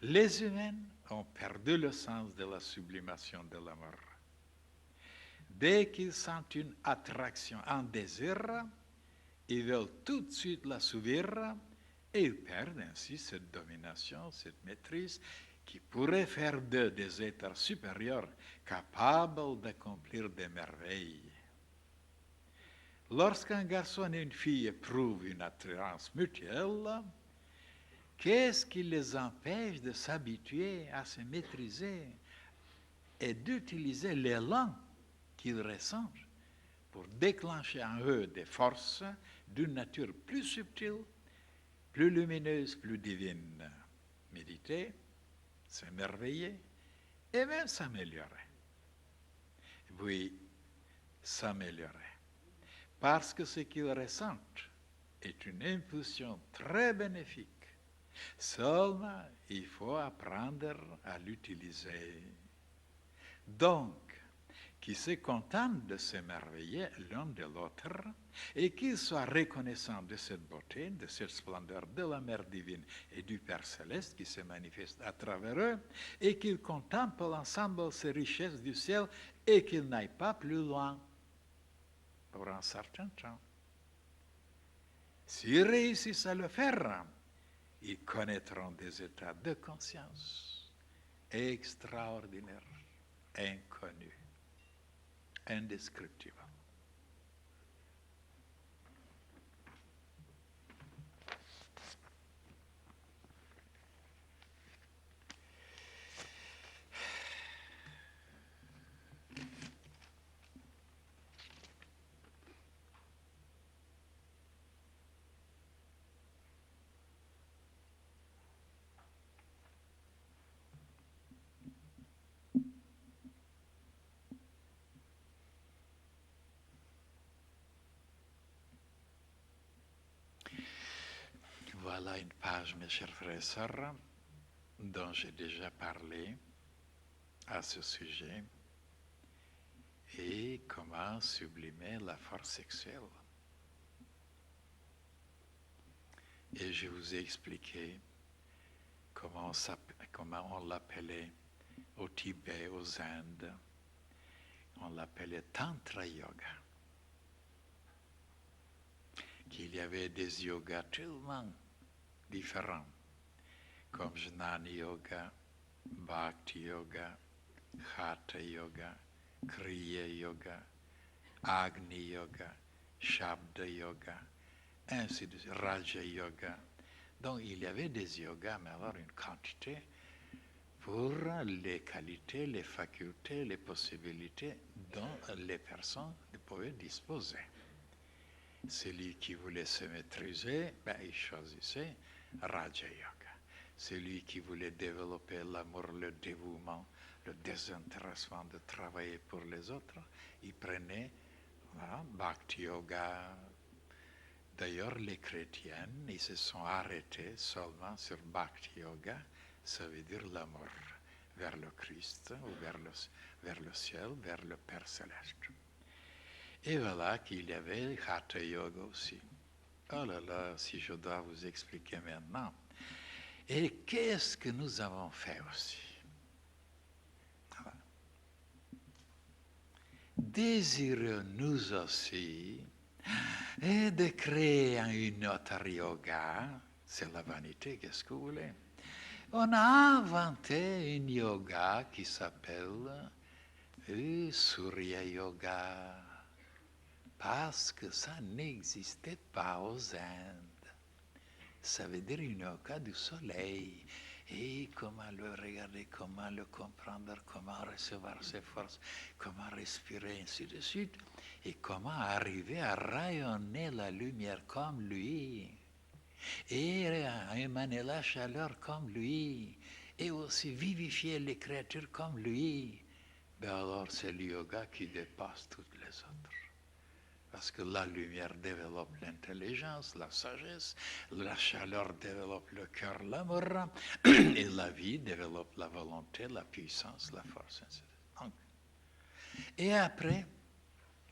Les humains ont perdu le sens de la sublimation de l'amour. Dès qu'ils sentent une attraction, un désir, ils veulent tout de suite la subir et ils perdent ainsi cette domination, cette maîtrise qui pourrait faire d'eux des êtres supérieurs capables d'accomplir des merveilles. Lorsqu'un garçon et une fille éprouvent une attirance mutuelle, qu'est-ce qui les empêche de s'habituer à se maîtriser et d'utiliser l'élan qu'ils ressentent pour déclencher en eux des forces d'une nature plus subtile, plus lumineuse, plus divine? Méditer, s'émerveiller et même s'améliorer. Oui, s'améliorer. Parce que ce qu'ils ressentent est une impulsion très bénéfique. Seulement, il faut apprendre à l'utiliser. Donc, qui se contentent de s'émerveiller l'un de l'autre et qu'ils soient reconnaissants de cette beauté, de cette splendeur de la Mère divine et du Père céleste qui se manifeste à travers eux et qu'ils contemplent ensemble ces richesses du ciel et qu'ils n'aillent pas plus loin pour un certain temps. S'ils réussissent à le faire, ils connaîtront des états de conscience extraordinaires, inconnus, indescriptibles. Voilà une page, mes chers frères et sœurs, dont j'ai déjà parlé à ce sujet et comment sublimer la force sexuelle. Et je vous ai expliqué comment on l'appelait au Tibet, aux Indes. On l'appelait Tantra Yoga. Qu'il y avait des yogas tellement différents, comme Jnana Yoga, Bhakti Yoga, Hatha Yoga, Kriya Yoga, Agni Yoga, Shabda Yoga, ainsi de suite, Raja Yoga. Donc il y avait des yogas, mais alors une quantité pour les qualités, les facultés, les possibilités dont les personnes pouvaient disposer. Celui qui voulait se maîtriser, il choisissait Raja Yoga. Celui qui voulait développer l'amour, le dévouement, le désintéressement de travailler pour les autres, il prenait Bhakti Yoga. D'ailleurs, les chrétiens, ils se sont arrêtés seulement sur Bhakti Yoga, ça veut dire l'amour vers le Christ, ou vers le ciel, vers le Père céleste. Et voilà qu'il y avait Hatha Yoga aussi. Oh là là, si je dois vous expliquer maintenant. Et qu'est-ce que nous avons fait aussi? Voilà. Désirons-nous aussi de créer une autre yoga? C'est la vanité, qu'est-ce que vous voulez? On a inventé une yoga qui s'appelle Surya Yoga. Parce que ça n'existait pas aux Indes. Ça veut dire une yoga du soleil. Et comment le regarder, comment le comprendre, comment recevoir ses forces, comment respirer, ainsi de suite. Et comment arriver à rayonner la lumière comme lui. Et à émaner la chaleur comme lui. Et aussi vivifier les créatures comme lui. Alors c'est le yoga qui dépasse toutes les autres. Parce que la lumière développe l'intelligence, la sagesse, la chaleur développe le cœur, l'amour, et la vie développe la volonté, la puissance, la force, etc. Et après,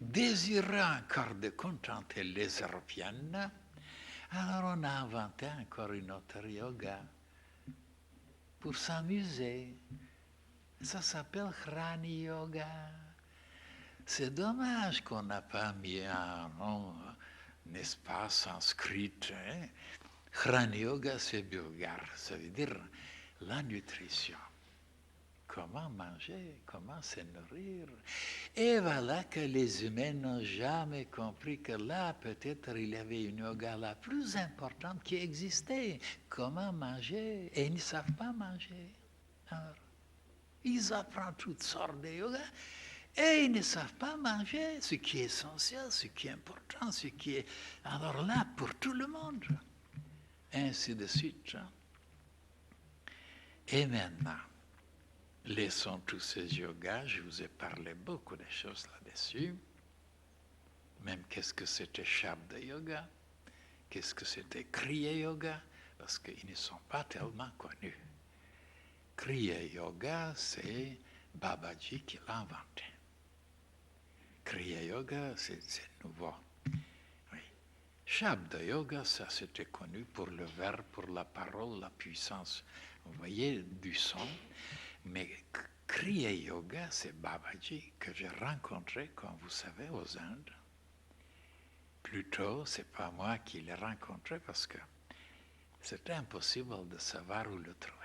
désirant encore de contenter les Européennes, alors on a inventé encore une autre yoga. pour s'amuser. Ça s'appelle Rani Yoga. C'est dommage qu'on n'a pas mis un nom, n'est-ce pas, sanskrit. Hein? Rani Yoga, c'est Bulgar, ça veut dire la nutrition. Comment manger, comment se nourrir. Et voilà que les humains n'ont jamais compris que là, peut-être, il y avait une yoga la plus importante qui existait. Comment manger. Et ils ne savent pas manger. Alors, ils apprennent toutes sortes de yoga et ils ne savent pas manger ce qui est essentiel, ce qui est important, ce qui est alors là pour tout le monde. Ainsi de suite. Et maintenant, laissons tous ces yogas, je vous ai parlé beaucoup de choses là-dessus. Même qu'est-ce que c'était Shabda Yoga, qu'est-ce que c'était Kriya Yoga, parce qu'ils ne sont pas tellement connus. Kriya Yoga, c'est Babaji qui l'a inventé. Kriya Yoga, c'est nouveau. Oui. Shabda Yoga, ça c'était connu pour le verbe, pour la parole, la puissance, vous voyez, du son. Mais Kriya Yoga, c'est Babaji que j'ai rencontré, comme vous savez, aux Indes. Plutôt, c'est pas moi qui l'ai rencontré parce que c'était impossible de savoir où le trouver.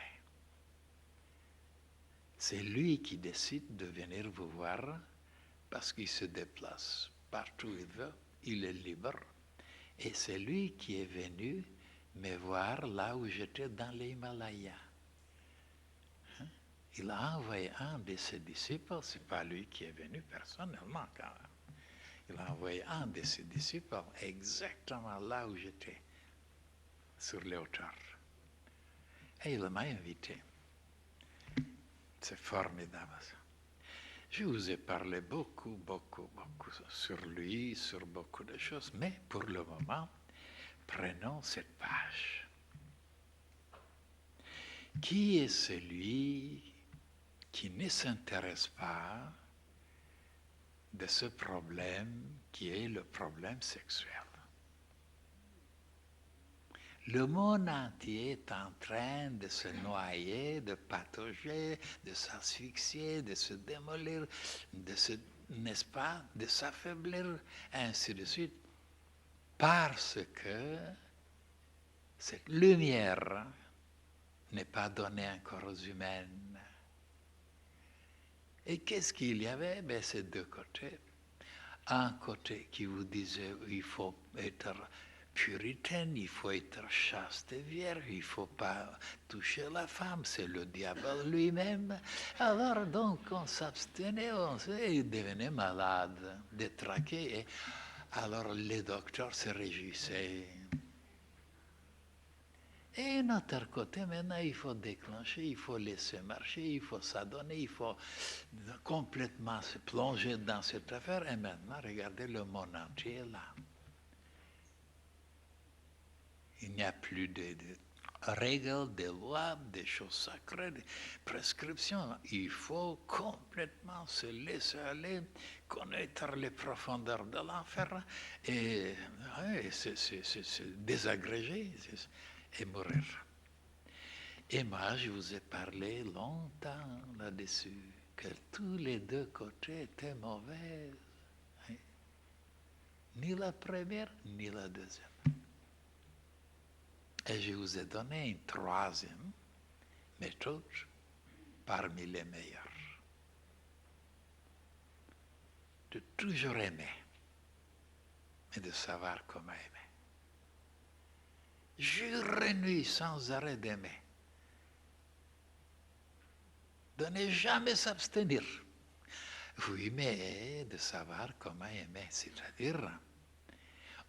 C'est lui qui décide de venir vous voir parce qu'il se déplace partout où il veut, il est libre. Et c'est lui qui est venu me voir là où j'étais dans les Himalayas. Il a envoyé un de ses disciples, c'est pas lui qui est venu personnellement quand même. Il a envoyé un de ses disciples exactement là où j'étais, sur les hauteurs. Et il m'a invité. C'est formidable ça. Je vous ai parlé beaucoup sur lui, sur beaucoup de choses, mais pour le moment, prenons cette page. Qui est celui qui ne s'intéresse pas de ce problème qui est le problème sexuel? Le monde entier est en train de se noyer, de patauger, de s'asphyxier, de se démolir, n'est-ce pas, de s'affaiblir, ainsi de suite, parce que cette lumière n'est pas donnée encore aux humains. Et qu'est-ce qu'il y avait? Ben, c'est deux côtés. Un côté qui vous disait il faut être puritaine, il faut être chaste et vierge, il ne faut pas toucher la femme, c'est le diable lui-même. Alors donc on s'abstenait, on devenait malade, détraqué. Et alors les docteurs se réjouissaient. Et d'un autre côté, maintenant, il faut déclencher, il faut laisser marcher, il faut s'adonner, il faut complètement se plonger dans cette affaire. Et maintenant, regardez le monde entier là. Il n'y a plus de règles, de lois, des choses sacrées, de prescriptions. Il faut complètement se laisser aller, connaître les profondeurs de l'enfer et se désagréger et mourir. Et moi, je vous ai parlé longtemps là-dessus, que tous les deux côtés étaient mauvais. Ni la première, ni la deuxième. Et je vous ai donné une troisième méthode parmi les meilleures. De toujours aimer et de savoir comment aimer. Jour et nuit sans arrêt d'aimer. De ne jamais s'abstenir. Oui, mais de savoir comment aimer, c'est-à-dire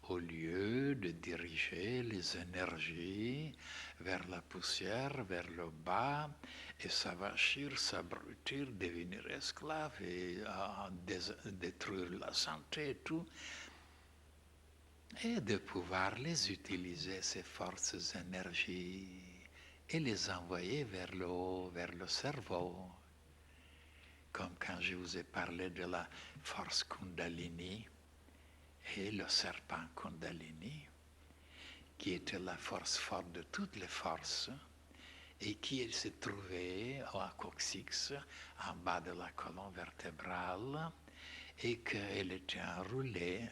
au lieu de diriger les énergies vers la poussière, vers le bas, et s'avachir, s'abrutir, devenir esclave et détruire la santé et tout, et de pouvoir les utiliser, ces forces énergies, et les envoyer vers le haut, vers le cerveau. Comme quand je vous ai parlé de la force Kundalini, et le serpent Kundalini, qui était la force forte de toutes les forces, et qui se trouvait à coccyx, en bas de la colonne vertébrale, et qu'il était enroulé,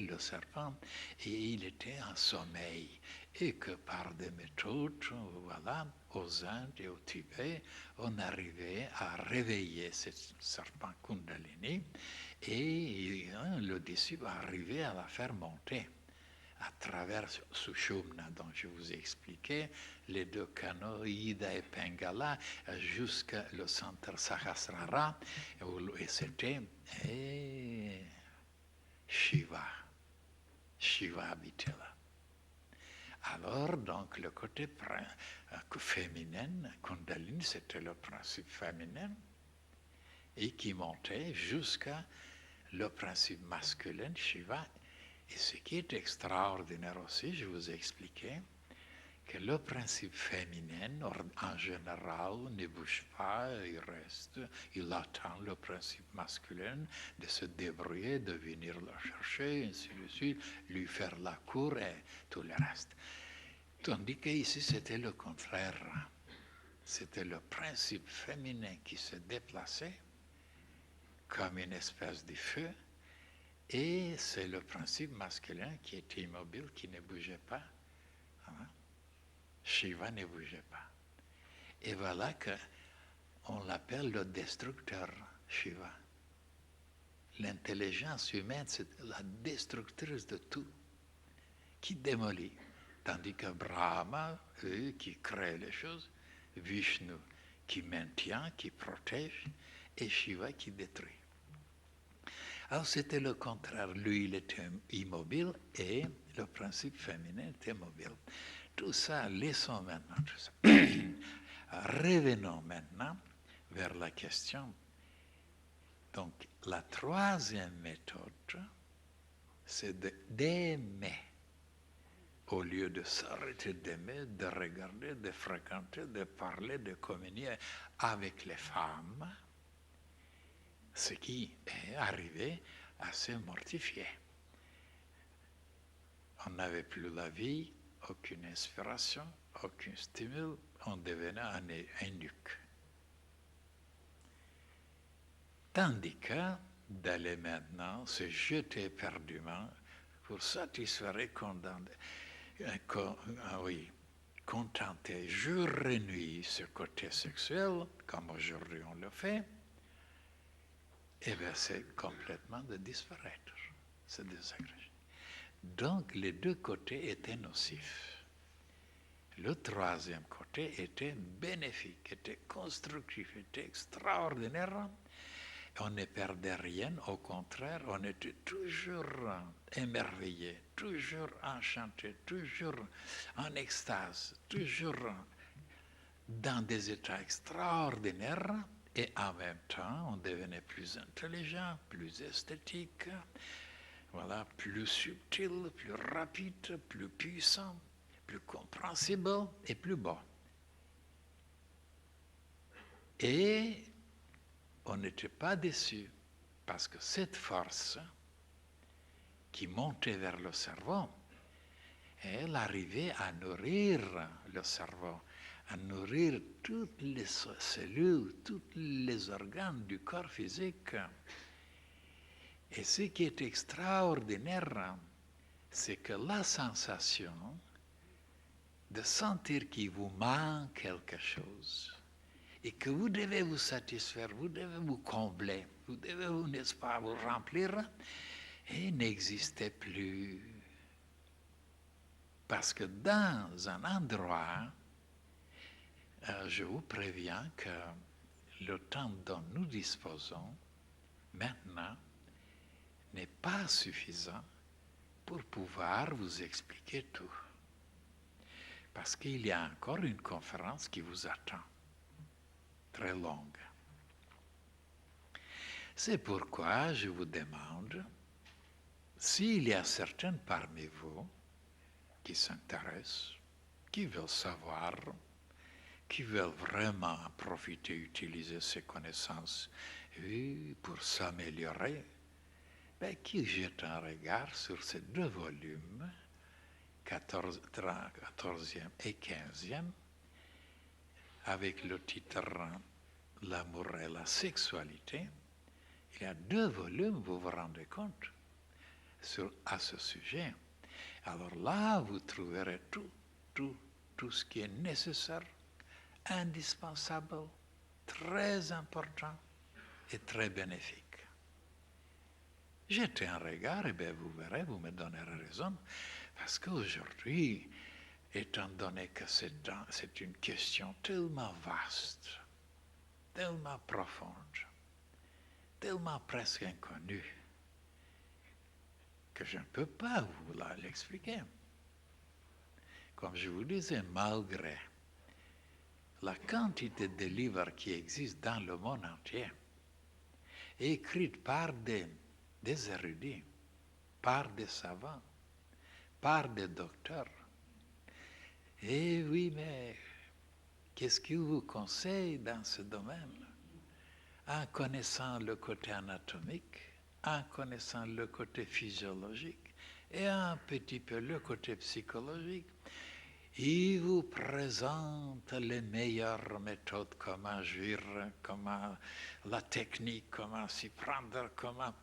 le serpent, et il était en sommeil. Et que par des méthodes, voilà, aux Indes et au Tibet, on arrivait à réveiller ce serpent Kundalini, et le disciple arrivait à la faire monter à travers Sushumna, dont je vous ai expliqué, les deux canaux, Ida et Pingala, jusqu'au centre Sahasrara, et c'était Shiva. Shiva habitait là. Alors, donc, le côté féminin, Kundalini, c'était le principe féminin, et qui montait jusqu'à le principe masculin, Shiva. Et ce qui est extraordinaire aussi, je vous ai expliqué, que le principe féminin, en général, ne bouge pas, il reste, il attend le principe masculin de se débrouiller, de venir le chercher, ainsi de suite, lui faire la cour et tout le reste. Tandis qu'ici, c'était le contraire. C'était le principe féminin qui se déplaçait comme une espèce de feu, et c'est le principe masculin qui était immobile, qui ne bougeait pas. Hein? Shiva ne bougeait pas. Et voilà qu'on l'appelle le destructeur, Shiva. L'intelligence humaine, c'est la destructrice de tout, qui démolit. Tandis que Brahma, qui crée les choses, Vishnu, qui maintient, qui protège, et Shiva qui détruit. Alors c'était le contraire. Lui, il était immobile et le principe féminin était mobile. Tout ça, laissons maintenant tout ça. Revenons maintenant vers la question. Donc, la troisième méthode, c'est d'aimer. Au lieu de s'arrêter d'aimer, de regarder, de fréquenter, de parler, de communier avec les femmes, ce qui est arrivé à se mortifier. On n'avait plus la vie, aucune inspiration, aucun stimule, on devenait un eunuque. Tandis que d'aller maintenant se jeter éperdument pour satisfaire et contenter jour et nuit ce côté sexuel, comme aujourd'hui on le fait, et bien c'est complètement de disparaître. C'est désagréable. Donc les deux côtés étaient nocifs. Le troisième côté était bénéfique, était constructif, était extraordinaire. On ne perdait rien, au contraire, on était toujours émerveillé, toujours enchanté, toujours en extase, toujours dans des états extraordinaires, et en même temps, on devenait plus intelligent, plus esthétique, voilà, plus subtil, plus rapide, plus puissant, plus compréhensible et plus beau. Et on n'était pas déçu, parce que cette force qui montait vers le cerveau, elle arrivait à nourrir le cerveau, à nourrir toutes les cellules, tous les organes du corps physique. Et ce qui est extraordinaire, c'est que la sensation de sentir qu'il vous manque quelque chose, et que vous devez vous satisfaire, vous devez vous combler, vous devez, n'est-ce pas, vous remplir, et n'existait plus. Parce que dans un endroit, je vous préviens que le temps dont nous disposons maintenant n'est pas suffisant pour pouvoir vous expliquer tout. Parce qu'il y a encore une conférence qui vous attend. Très longue. C'est pourquoi je vous demande s'il y a certains parmi vous qui s'intéressent, qui veulent savoir, qui veulent vraiment profiter, utiliser ces connaissances pour s'améliorer, qui jettent un regard sur ces deux volumes, 14e et 15e, avec le titre L'amour et la sexualité. Il y a 2 volumes, vous vous rendez compte, à ce sujet. Alors là, vous trouverez tout ce qui est nécessaire, indispensable, très important et très bénéfique. Jetez un regard et bien vous verrez, vous me donnerez raison, parce qu'aujourd'hui, étant donné que c'est une question tellement vaste, tellement profonde, tellement presque inconnue, que je ne peux pas vous l'expliquer. Comme je vous disais, malgré la quantité de livres qui existent dans le monde entier, écrits par des érudits, par des savants, par des docteurs. Eh oui, mais qu'est-ce qu'ils vous conseillent dans ce domaine? En connaissant le côté anatomique, en connaissant le côté physiologique et un petit peu le côté psychologique, ils vous présentent les meilleures méthodes, comment agir, comment la technique, comment s'y prendre, comment...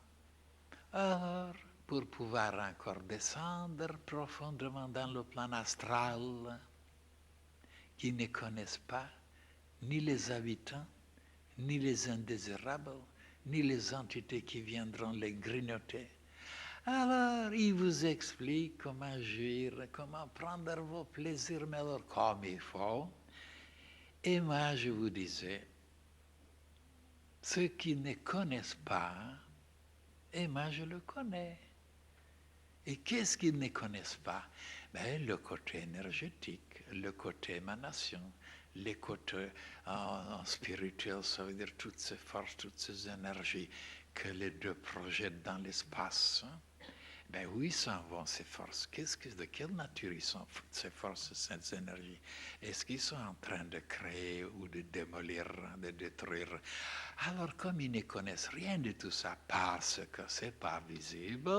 Alors, pour pouvoir encore descendre profondément dans le plan astral, qui ne connaissent pas ni les habitants, ni les indésirables, ni les entités qui viendront les grignoter. Alors, il vous explique comment agir, comment prendre vos plaisirs, mais alors comme il faut. Et moi, je vous disais, ceux qui ne connaissent pas, et moi, je le connais. Et qu'est-ce qu'ils ne connaissent pas? Ben, le côté énergétique, le côté émanation, les côtés spirituels, ça veut dire toutes ces forces, toutes ces énergies que les 2 projettent dans l'espace. Ben où ils s'en vont ces forces? De quelle nature ils sont ces forces, ces énergies? Est-ce qu'ils sont en train de créer ou de démolir, de détruire? Alors comme ils ne connaissent rien de tout ça parce que ce n'est pas visible,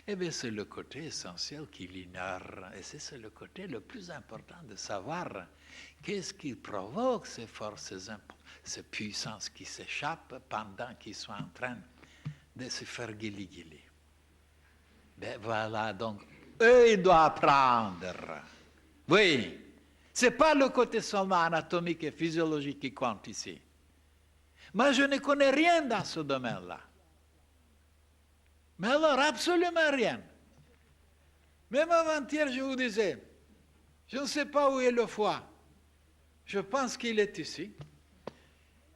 eh bien c'est le côté essentiel qu'ils ignorent. Et c'est le côté le plus important de savoir qu'est-ce qui provoque ces forces, ces puissances qui s'échappent pendant qu'ils sont en train de se faire guili-guili. Ben voilà, donc, eux, ils doivent apprendre. Oui, ce n'est pas le côté seulement anatomique et physiologique qui compte ici. Moi, je ne connais rien dans ce domaine-là. Mais alors, absolument rien. Même avant-hier, je vous disais, je ne sais pas où est le foie. Je pense qu'il est ici.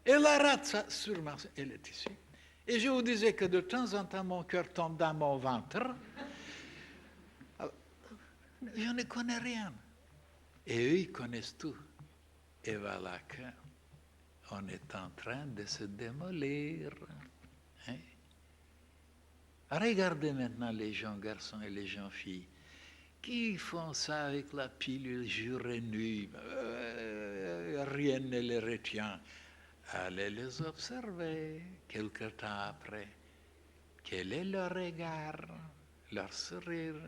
Et la rate, sûrement, elle est ici. Et je vous disais que de temps en temps, mon cœur tombe dans mon ventre. Je ne connais rien. Et eux, ils connaissent tout. Et voilà qu'on est en train de se démolir. Hein? Regardez maintenant les jeunes garçons et les jeunes filles qui font ça avec la pilule jour et nuit. Rien ne les retient. Allez les observer quelque temps après. Quel est leur regard, leur sourire,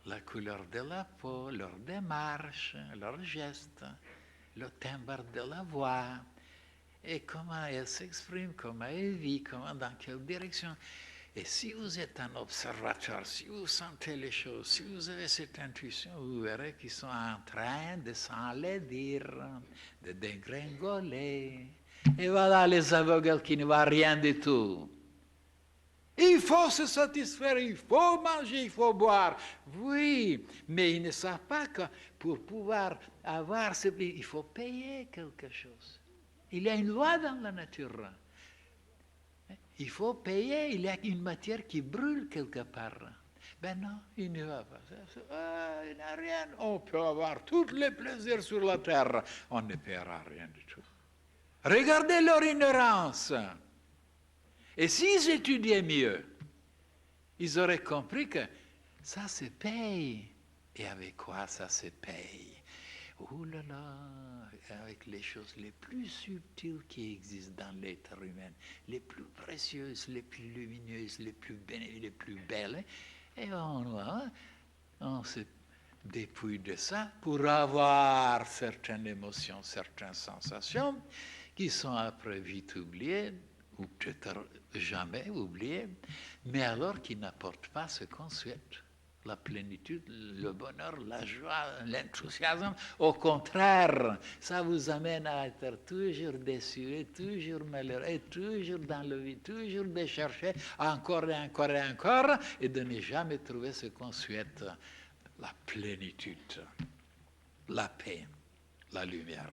la couleur de la peau, leur démarche, leurs gestes, le timbre de la voix, et comment elle s'exprime, comment elle vit, dans quelle direction. Et si vous êtes un observateur, si vous sentez les choses, si vous avez cette intuition, vous verrez qu'ils sont en train de s'enlaidir, de dégringoler. Et voilà les aveugles qui ne voient rien du tout. Il faut se satisfaire, il faut manger, il faut boire. Oui, mais ils ne savent pas que pour pouvoir avoir ce plaisir, il faut payer quelque chose. Il y a une loi dans la nature. Il faut payer, il y a une matière qui brûle quelque part. Ben non, il ne va pas. Il n'y a rien. On peut avoir tous les plaisirs sur la terre. On ne paiera rien du tout. Regardez leur ignorance. Et s'ils étudiaient mieux, ils auraient compris que ça se paye. Et avec quoi ça se paye? Oh là là, avec les choses les plus subtiles qui existent dans l'être humain, les plus précieuses, les plus lumineuses, les plus belles. Et on dépouille de ça pour avoir certaines émotions, certaines sensations qui sont après vite oubliées, ou peut-être jamais oubliées, mais alors qui n'apportent pas ce qu'on souhaite. La plénitude, le bonheur, la joie, l'enthousiasme. Au contraire, ça vous amène à être toujours déçu, et toujours malheureux, et toujours dans le vide, toujours de chercher encore et encore et encore, et de ne jamais trouver ce qu'on souhaite. La plénitude, la paix, la lumière.